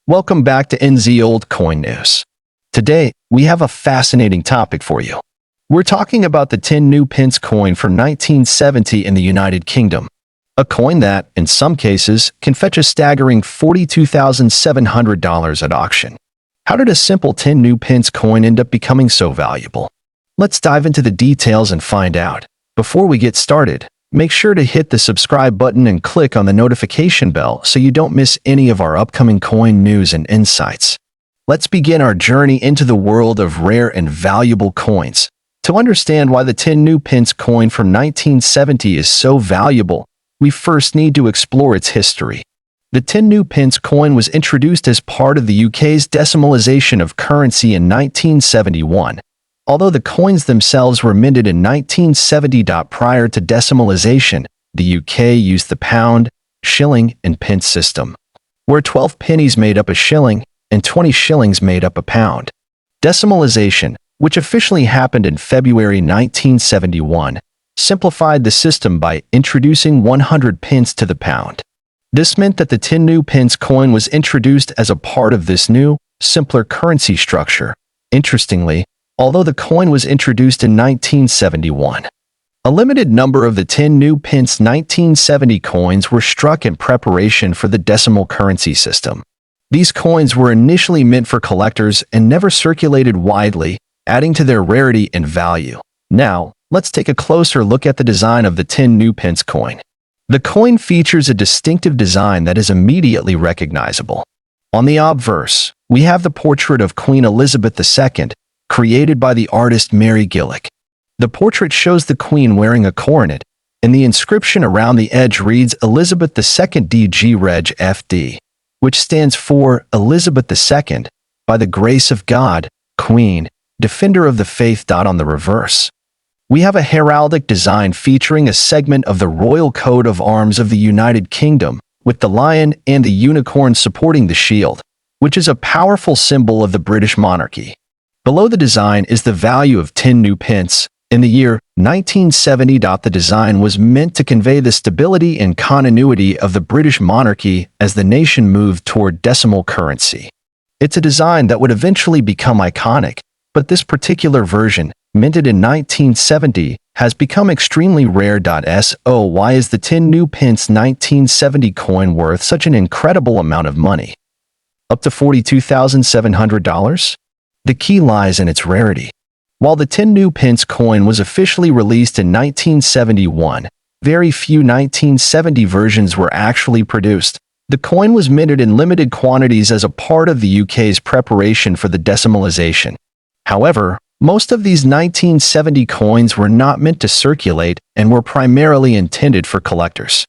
Welcome back to NZ Old Coin News. Today, we have a fascinating topic for you. We're talking about the 10 new pence coin from 1970 in the United Kingdom. A coin that, in some cases, can fetch a staggering $42,700 at auction. How did a simple 10 new pence coin end up becoming so valuable? Let's dive into the details and find out. Before we get started, make sure to hit the subscribe button and click on the notification bell so you don't miss any of our upcoming coin news and insights. Let's begin our journey into the world of rare and valuable coins. To understand why the 10 new pence coin from 1970 is so valuable, we first need to explore its history. The 10 new pence coin was introduced as part of the UK's decimalization of currency in 1971. Although the coins themselves were minted in 1970. Prior to decimalization, the UK used the pound, shilling, and pence system, where 12 pennies made up a shilling and 20 shillings made up a pound. Decimalization, which officially happened in February 1971, simplified the system by introducing 100 pence to the pound. This meant that the 10 new pence coin was introduced as a part of this new, simpler currency structure. Interestingly, although the coin was introduced in 1971, a limited number of the 10 new pence 1970 coins were struck in preparation for the decimal currency system. These coins were initially meant for collectors and never circulated widely, adding to their rarity and value. Now, let's take a closer look at the design of the 10 new pence coin. The coin features a distinctive design that is immediately recognizable. On the obverse, we have the portrait of Queen Elizabeth II, created by the artist Mary Gillick. The portrait shows the Queen wearing a coronet, and the inscription around the edge reads Elizabeth II DG Reg FD, which stands for Elizabeth II, by the grace of God, Queen, Defender of the Faith. On the reverse, we have a heraldic design featuring a segment of the Royal Coat of Arms of the United Kingdom, with the lion and the unicorn supporting the shield, which is a powerful symbol of the British monarchy. Below the design is the value of 10 new pence. In the year 1970, the design was meant to convey the stability and continuity of the British monarchy as the nation moved toward decimal currency. It's a design that would eventually become iconic, but this particular version, minted in 1970, has become extremely rare. So why is the 10 new pence 1970 coin worth such an incredible amount of money? Up to $42,700? The key lies in its rarity. While the 10 new pence coin was officially released in 1971, very few 1970 versions were actually produced. The coin was minted in limited quantities as a part of the UK's preparation for the decimalization. However, most of these 1970 coins were not meant to circulate and were primarily intended for collectors.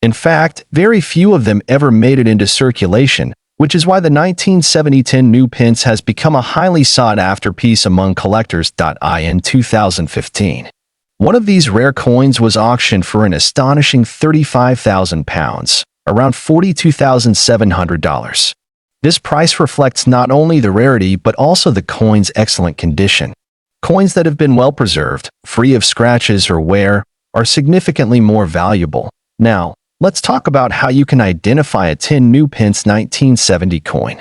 In fact, very few of them ever made it into circulation, which is why the 1970 10 new pence has become a highly sought-after piece among collectors. In 2015, one of these rare coins was auctioned for an astonishing £35,000, around $42,700. This price reflects not only the rarity but also the coin's excellent condition. Coins that have been well preserved, free of scratches or wear, are significantly more valuable. Now, let's talk about how you can identify a 10 new pence 1970 coin.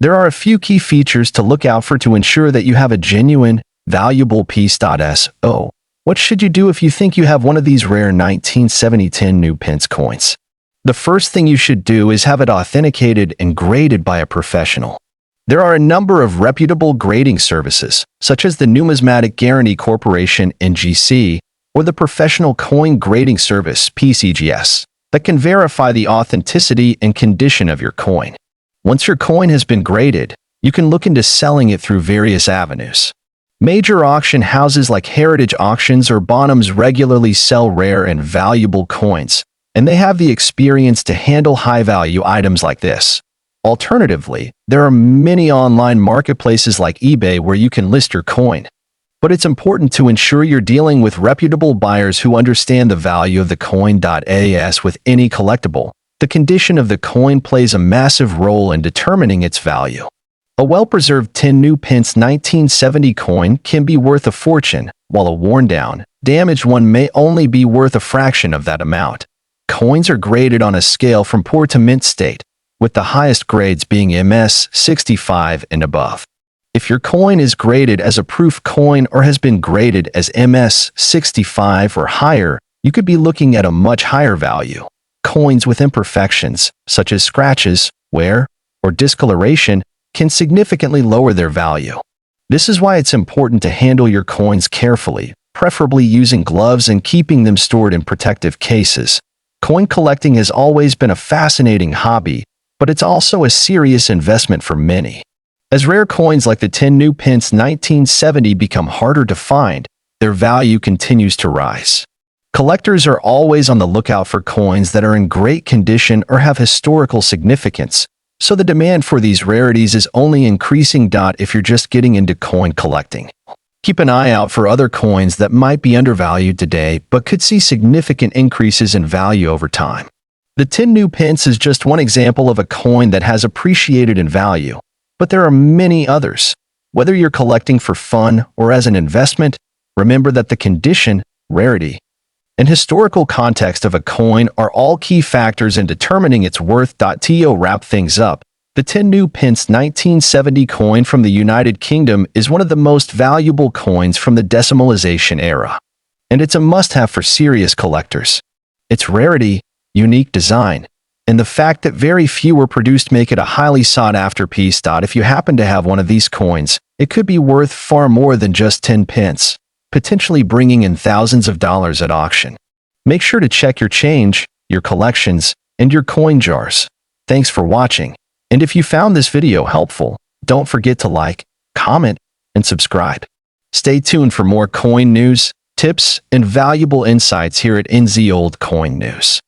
There are a few key features to look out for to ensure that you have a genuine, valuable piece. So, what should you do if you think you have one of these rare 1970 10 new pence coins? The first thing you should do is have it authenticated and graded by a professional. There are a number of reputable grading services, such as the Numismatic Guarantee Corporation (NGC) or the Professional Coin Grading Service (PCGS), that can verify the authenticity and condition of your coin. Once your coin has been graded, you can look into selling it through various avenues. Major auction houses like Heritage Auctions or Bonhams regularly sell rare and valuable coins, and they have the experience to handle high-value items like this. Alternatively, there are many online marketplaces like eBay where you can list your coin. But it's important to ensure you're dealing with reputable buyers who understand the value of the coin. As with any collectible, the condition of the coin plays a massive role in determining its value. A well-preserved 10 new pence 1970 coin can be worth a fortune, while a worn-down, damaged one may only be worth a fraction of that amount. Coins are graded on a scale from poor to mint state, with the highest grades being MS 65 and above. If your coin is graded as a proof coin or has been graded as MS 65 or higher, you could be looking at a much higher value. Coins with imperfections, such as scratches, wear, or discoloration, can significantly lower their value. This is why it's important to handle your coins carefully, preferably using gloves and keeping them stored in protective cases. Coin collecting has always been a fascinating hobby, but it's also a serious investment for many. As rare coins like the 10 new Pence 1970 become harder to find, their value continues to rise. Collectors are always on the lookout for coins that are in great condition or have historical significance, so the demand for these rarities is only increasing. If you're just getting into coin collecting, keep an eye out for other coins that might be undervalued today but could see significant increases in value over time. The 10 new Pence is just one example of a coin that has appreciated in value, but there are many others. Whether you're collecting for fun or as an investment, remember that the condition, rarity, and historical context of a coin are all key factors in determining its worth. To wrap things up, the 10 new Pence 1970 coin from the United Kingdom is one of the most valuable coins from the Decimalization era, and it's a must-have for serious collectors. Its rarity, unique design, and the fact that very few were produced make it a highly sought-after piece. If you happen to have one of these coins, it could be worth far more than just 10 pence, potentially bringing in thousands of dollars at auction. Make sure to check your change, your collections, and your coin jars. Thanks for watching, and if you found this video helpful, don't forget to like, comment, and subscribe. Stay tuned for more coin news, tips, and valuable insights here at NZ Old Coin News.